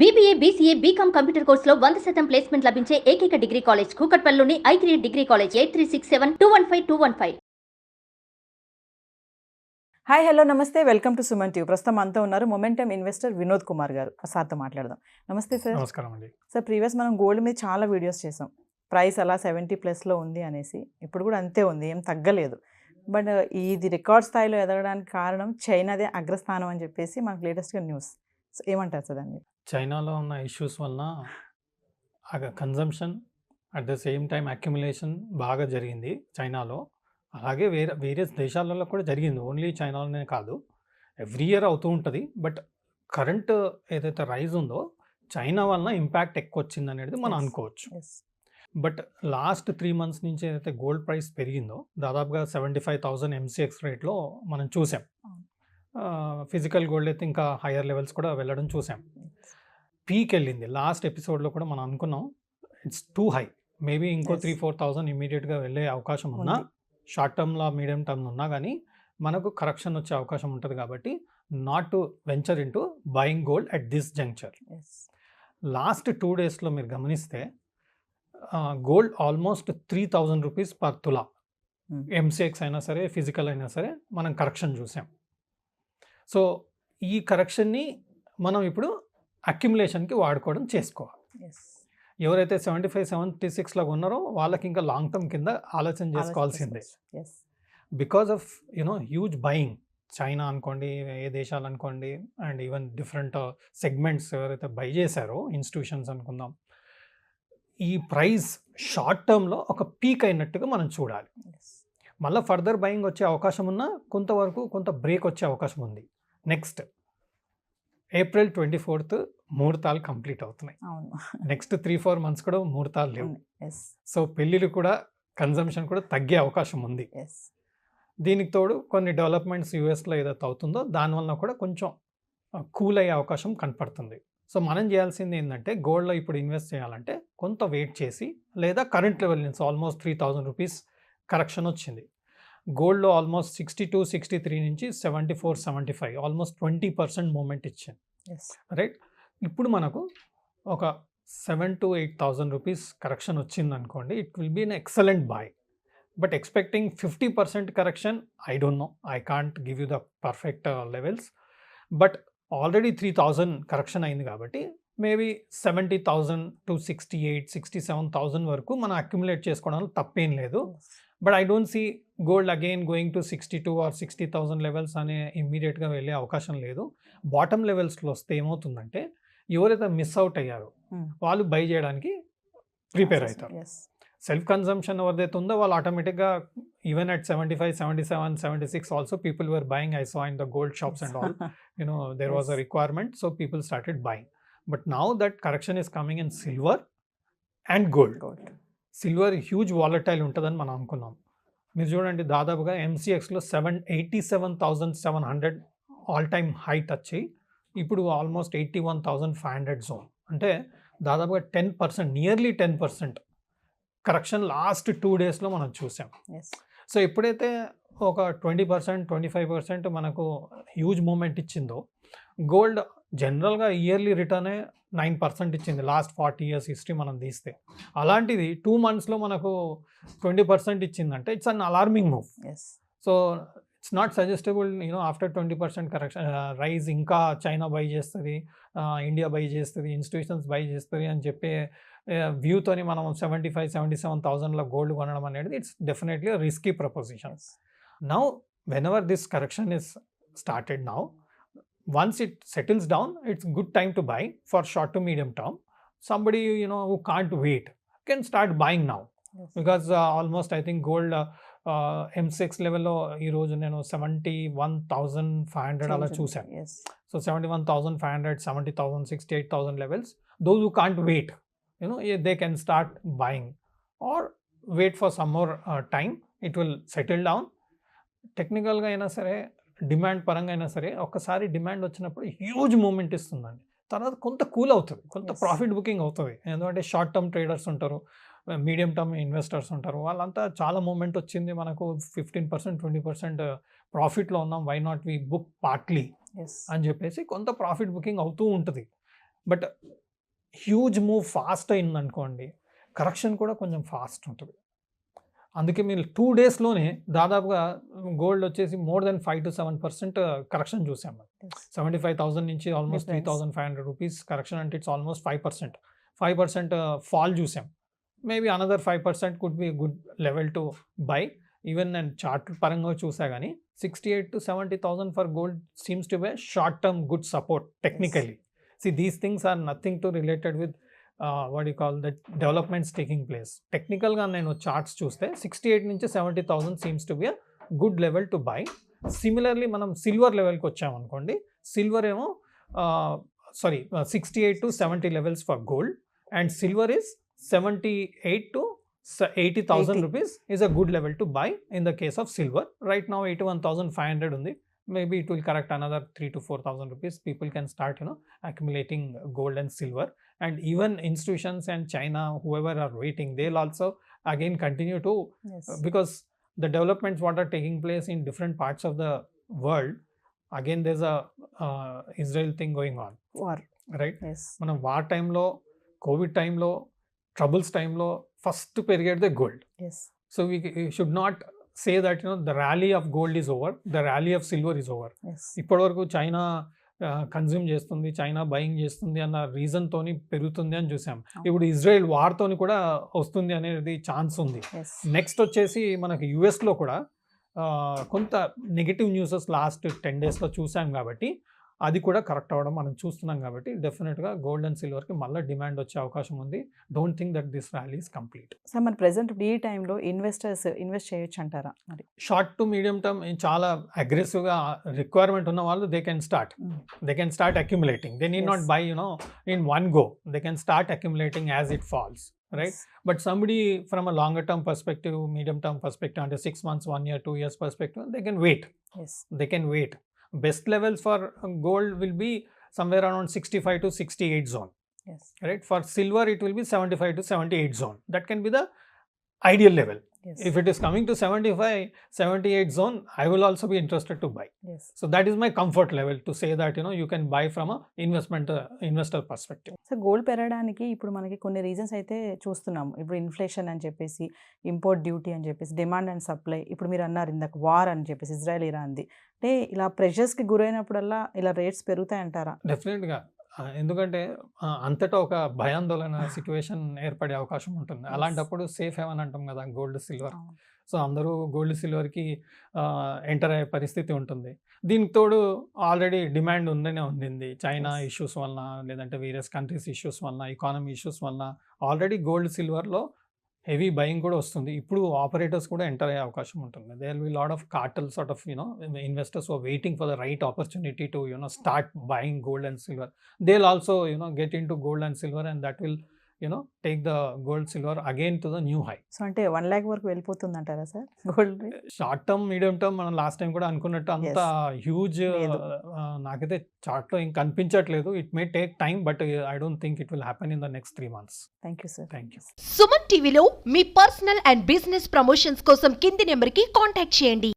BBA, BCA, BCom computer కోర్సులో 100% placement లభించే ఏకైక డిగ్రీ కాలేజ్ కూకట్పల్లిలోని I3 degree college 8367215215. Hi hello నమస్తే వెల్కమ్ టు సుమన్ టీవీ. ప్రస్తుతం అంతా ఉన్నారు మొమెంటమ్ ఇన్వెస్టర్ వినోద్ కుమార్ గారు. సార్తో మాట్లాడదాం. నమస్తే సార్. నమస్కారం అండి. సార్, ప్రీవియస్ మనం గోల్డ్ మీద చాలా వీడియోస్ చేసాం. ప్రైస్ అలా 70+ ఉంది అనేసి. ఇప్పుడు కూడా అంతే ఉంది, ఏం తగ్గలేదు. బట్ ఇది రికార్డ్ స్థాయిలో ఎదగడానికి కారణం చైనాదే అగ్రస్థానం అని చెప్పేసి మనకు లేటెస్ట్గా న్యూస్. ఏమంటారు సార్ దాన్ని? చైనాలో ఉన్న ఇష్యూస్ వలన consumption at the same time accumulation బాగా జరిగింది చైనాలో. అలాగే వేరియస్ దేశాలలో కూడా జరిగింది, ఓన్లీ చైనాలోనే కాదు. ఎవ్రీ ఇయర్ అవుతూ ఉంటుంది. బట్ కరెంట్ ఏదైతే రైజ్ ఉందో చైనా వలన ఇంపాక్ట్ ఎక్కువ వచ్చింది అనేది మనం అనుకోవచ్చు. బట్ లాస్ట్ 3 months నుంచి ఏదైతే గోల్డ్ ప్రైస్ పెరిగిందో దాదాపుగా 75,000 MCX రేట్లో మనం చూసాం. ఫిజికల్ గోల్డ్ అయితే ఇంకా హయ్యర్ లెవెల్స్ కూడా వెళ్ళడం చూసాం. పీక్ వెళ్ళింది. లాస్ట్ ఎపిసోడ్లో కూడా మనం అనుకున్నాం ఇట్స్ టూ హై, మేబీ ఇంకో 3-4,000 ఇమీడియట్గా వెళ్ళే అవకాశం ఉన్నా, షార్ట్ టర్మ్లో మీడియం టర్మ్ ఉన్నా కానీ మనకు కరెక్షన్ వచ్చే అవకాశం ఉంటుంది. కాబట్టి not to venture in to buying gold at this juncture. Last 2 daysలో మీరు గమనిస్తే గోల్డ్ ఆల్మోస్ట్ 3,000 రూపీస్ పర్ తులా, ఎంసీఎక్స్ అయినా సరే ఫిజికల్ అయినా సరే మనం కరెక్షన్ చూసాం. సో ఈ కరెక్షన్ని మనం ఇప్పుడు అక్యుములేషన్కి వాడుకోవడం చేసుకోవాలి. ఎవరైతే 75-76 లాగా ఉన్నారో వాళ్ళకి ఇంకా లాంగ్ టర్మ్ కింద ఆలోచన చేసుకోవాల్సిందే. Because of huge buying, China అనుకోండి, ఏ దేశాలు అనుకోండి, అండ్ ఈవెన్ డిఫరెంట్ సెగ్మెంట్స్ ఎవరైతే బై చేశారో, ఇన్స్టిట్యూషన్స్ అనుకుందాం, ఈ ప్రైస్ షార్ట్ టర్మ్లో ఒక పీక్ అయినట్టుగా మనం చూడాలి. మళ్ళీ ఫర్దర్ బయింగ్ వచ్చే అవకాశం ఉన్నా కొంతవరకు కొంత బ్రేక్ వచ్చే అవకాశం ఉంది. నెక్స్ట్ April 24th ముహూర్తాలు కంప్లీట్ అవుతున్నాయి. నెక్స్ట్ 3-4 months కూడా ముహూర్తాలు లేవు. సో పెళ్ళిళ్ళు కూడా, కన్జంప్షన్ కూడా తగ్గే అవకాశం ఉంది. దీనికి తోడు కొన్ని డెవలప్మెంట్స్ యూఎస్లో ఏదైతే అవుతుందో దానివల్ల కూడా కొంచెం కూల్ అయ్యే అవకాశం కనపడుతుంది. సో మనం చేయాల్సింది ఏంటంటే, గోల్డ్లో ఇప్పుడు ఇన్వెస్ట్ చేయాలంటే కొంత వెయిట్ చేసి, లేదా కరెంట్ లెవెల్ నుంచి ఆల్మోస్ట్ 3,000 రూపీస్ కరెక్షన్ వచ్చింది. గోల్డ్లో ఆల్మోస్ట్ 62-63 నుంచి 74-75 ఆల్మోస్ట్ 20% మూమెంట్ ఇచ్చింది. రైట్, ఇప్పుడు మనకు ఒక 7,000-8,000 రూపీస్ కరెక్షన్ వచ్చింది అనుకోండి, it will be an excellent buy. But expecting 50% correction, I don't know, I can't give you the perfect levels. But already 3,000 correction అయింది కాబట్టి మేబీ 70,000 to 68,000-67,000 వరకు మనం అక్యుములేట్ చేసుకోవడానికి తప్పేం లేదు. But I don't see gold again going to 62 or 60,000 levels అనే ఇమ్మీడియట్గా వెళ్ళే అవకాశం లేదు. బాటమ్ లెవెల్స్లో వస్తే ఏమవుతుందంటే, ఎవరైతే మిస్ అవుట్ అయ్యారో వాళ్ళు బై చేయడానికి ప్రిపేర్ అవుతారు. సెల్ఫ్ కన్జంప్షన్ ఎవరిదైతే ఉందో వాళ్ళు ఆటోమేటిక్గా even at 75, 77, 76 also people were buying. I saw in the gold shops and all, there was a requirement, so people started buying. But now that correction is coming in silver and gold. Silver huge volatile ఉంటుందని మనం అనుకున్నాం. మీరు చూడండి, దాదాపుగా ఎంసీఎక్స్లో 87,700 all time high touch అయ్యి ఇప్పుడు almost 81,500 zone. అంటే దాదాపుగా 10%, నియర్లీ 10% కరెక్షన్ లాస్ట్ 2 daysలో మనం చూసాం. సో ఎప్పుడైతే ఒక 20%, 25% మనకు హ్యూజ్ మూమెంట్ ఇచ్చిందో, గోల్డ్ జనరల్గా ఇయర్లీ రిటర్నే 9% ఇచ్చింది లాస్ట్ 40 years హిస్టరీ మనం తీస్తే. అలాంటిది 2 monthsలో మనకు 20% ఇచ్చిందంటే it's an alarming move. So it's not suggestible after 20% correction rise ఇంకా చైనా బై చేస్తుంది, ఇండియా బై చేస్తుంది, ఇన్స్టిట్యూషన్స్ బై చేస్తుంది అని చెప్పే వ్యూతోని మనం 75,000-77,000లో గోల్డ్ కొనడం అనేది it's definitely risky proposition. Now whenever this correction is started now, once it settles down, it's good time to buy for short to medium term. Somebody who can't wait can start buying now. Because almost I think gold M6 level lo ee roju nenu 71,500 ala chusaను. So 71,500, 70,000, 68,000 levels, those who can't wait, they can start buying or wait for some more time. It will settle down. Technical ga aina sare, demand పరంగా అయినా సరే, ఒక్కసారి demand వచ్చినప్పుడు huge moment ఇస్తుందండి. తర్వాత కొంత cool అవుతుంది, కొంత ప్రాఫిట్ బుకింగ్ అవుతుంది. ఎందుకంటే షార్ట్ టర్మ్ ట్రేడర్స్ ఉంటారు, మీడియం టర్మ్ ఇన్వెస్టర్స్ ఉంటారు, వాళ్ళంతా చాలా మూమెంట్ వచ్చింది, మనకు 15%, 20% ప్రాఫిట్లో ఉన్నాం, why not we book partly అని చెప్పేసి కొంత ప్రాఫిట్ బుకింగ్ అవుతూ ఉంటుంది. బట్ హ్యూజ్ మూవ్ ఫాస్ట్ అయిందనుకోండి, కరెక్షన్ కూడా కొంచెం ఫాస్ట్ ఉంటుంది. అందుకే మీరు 2 డేస్‌లోనే దాదాపుగా గోల్డ్ వచ్చేసి మోర్ దెన్ 5-7% కరెక్షన్ చూసాం మనం. 75,000 నుంచి ఆల్మోస్ట్ Difference. 3,500 రూపీస్ కరెక్షన్ అంటే ఇట్స్ ఆల్మోస్ట్ 5% ఫాల్ చూసాం. Maybe another 5% could be good level to buy. Even నేను చార్ట్ పరంగా చూసా కానీ 68,000-70,000 for gold seems to be short term good support technically. See, these things are nothing to related with what you call the developments taking place. Technicalగా నేను charts చూస్తే 68 నుంచి 70,000 seems to be a good level to buy. Similarly మనం silver లెవెల్కి వచ్చామనుకోండి, silver ఏమో 68 to 70 levels for gold and silver is 78 to 80,000 80. rupees is a good level to buy in the case of silver. Right now 81,500 ఉంది. Maybe it will correct another 3,000 to 4,000 rupees. People can start, accumulating gold and silver. And even institutions and China, whoever are waiting, they'll also again continue to, Yes. because the developments what are taking place in different parts of the world, again there's a Israel thing going on, War. right? Yes. మనం war టైంలో, కోవిడ్ టైంలో, troubles టైంలో first పెరిగేదే gold. Yes. So we should not say that the rally of gold is over, the rally of silver is over. Yes. ఇప్పటివరకు China consume చేస్తుంది, China buying చేస్తుంది అన్న రీజన్తోని పెరుగుతుంది అని చూసాం. ఇప్పుడు ఇజ్రాయెల్ వార్తోని కూడా వస్తుంది అనేది ఛాన్స్ ఉంది. Yes. నెక్స్ట్ వచ్చేసి మనకి యుఎస్లో కూడా కొంత నెగిటివ్ న్యూసెస్ లాస్ట్ 10 డేస్లో చూసాం కాబట్టి అది కూడా కరెక్ట్ అవ్వడం మనం చూస్తున్నాం కాబట్టి డెఫినెట్గా గోల్డ్ అండ్ సిల్వర్కి మళ్ళీ డిమాండ్ వచ్చే అవకాశం ఉంది. Don't think that this rally is complete. So మన ప్రెసెంట్ ఈ టైంలో ఇన్వెస్ట్ చేయొచ్చు అంటారా మరి? షార్ట్ టు మీడియం టర్మ్ చాలా అగ్రెసివ్గా రిక్వైర్మెంట్ ఉన్న వాళ్ళు they can start accumulating. They need not Yes. Buy in one go. They can start accumulating as it falls, right? But somebody from a longer term perspective, medium term perspective, under 6 months, 1 year, 2 years perspective, they can wait. Yes. They can wait. Best levels for gold will be somewhere around 65 to 68 zone, Yes. right? For silver, it will be 75 to 78 zone. That can be the ideal level. Yes. If it is coming to 75, 78 zone, I will also be interested to buy. Yes. So that is my comfort level to say that, you can buy from a investor perspective. So gold పెరగడానికి ఇప్పుడు మనకి కొన్ని reasons అయితే చూస్తున్నాము. ఇప్పుడు inflation అని చెప్పేసి, import duty అని చెప్పేసి, డిమాండ్ అండ్ సప్లై, ఇప్పుడు మీరు అన్నారు ఇందాక వార్ అని చెప్పేసి ఇజ్రాయెల్ ఇరాన్ది. అంటే ఇలా ప్రెషర్స్కి గురైనప్పుడల్లా ఇలా రేట్స్ పెరుగుతాయి అంటారా? డెఫినెట్గా. ఎందుకంటే అంతటా ఒక భయాందోళన సిచ్యువేషన్ ఏర్పడే అవకాశం ఉంటుంది. అలాంటప్పుడు సేఫ్ హెవెన్ అంటాం కదా గోల్డ్ సిల్వర్. అవును. సో అందరూ గోల్డ్ సిల్వర్కి ఎంటర్ అయ్యే పరిస్థితి ఉంటుంది. దీనికి తోడు ఆల్రెడీ డిమాండ్ ఉండింది. China Yes. ఇష్యూస్ వలన, లేదంటే వేరియస్ కంట్రీస్ ఇష్యూస్ వలన, ఎకానమీ ఇష్యూస్ వలన ఆల్రెడీ గోల్డ్ సిల్వర్లో హెవీ బయింగ్ కూడా వస్తుంది. ఇప్పుడు ఆపరేటర్స్ కూడా ఎంటర్ అయ్యే అవకాశం ఉంటుంది. There will be lot of cartel sort of investors are waiting for the right opportunity to start buying gold and silver. They will also get in to gold and silver and that will take the gold silver again to the new high. So అంటే 1 lakh వరకు వెళ్ళిపోతుంది అంటారా sir gold rate? Short term, medium term మనం last time కూడా అనుకున్నట్టు అంత huge లేదు. నాకైతే చార్ట్లో ఇంక కనిపించట్లేదు. It may take time but I don't think it will happen in the next 3 months. Thank you sir. Thank you. Suman టీవీలో మీ పర్సనల్ అండ్ బిజినెస్ ప్రమోషన్స్ కోసం కింది నెంబర్కి కాంటాక్ట్ చేయండి.